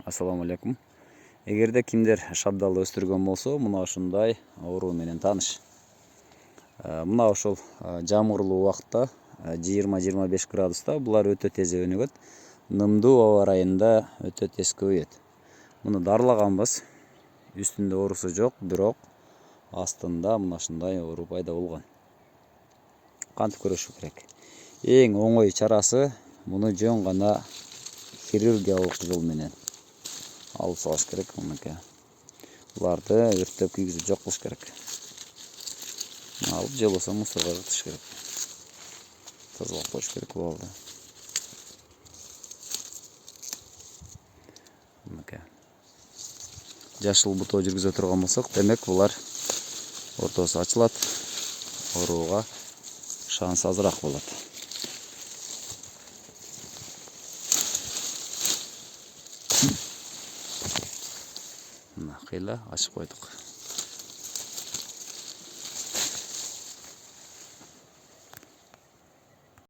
Ассаламу алейкум. Эгерде кимдер шабдалы өстүргөн болсо, мына ушундай оору менен тааныш. Мына ошол жамгырлуу убакта 20-25 градуста булар өтө тез өнүгөт. Нымдуу аба ырайында өтө тез көбөйөт. Муну дарылаганбыз. Үстүндө оорусу жок, бирок астында мына ушундай оору пайда болгон. Кантип көрүшү керек? Эң оңой чарасы муну жөн гана хирургиялык жол менен алып салыш керек. Мынакей. Буларды өрттөп кийгизип жок кылыш керек. Алып же болсо мусорго жатыш керек. Тазалап коюш керек буларды. Мынакей. Жашыл бутоо жүргүзө турган болсок, демек булар ортосу ачылат. Ооруга шанс азыраак болот. Мына кыйла ачып койдук.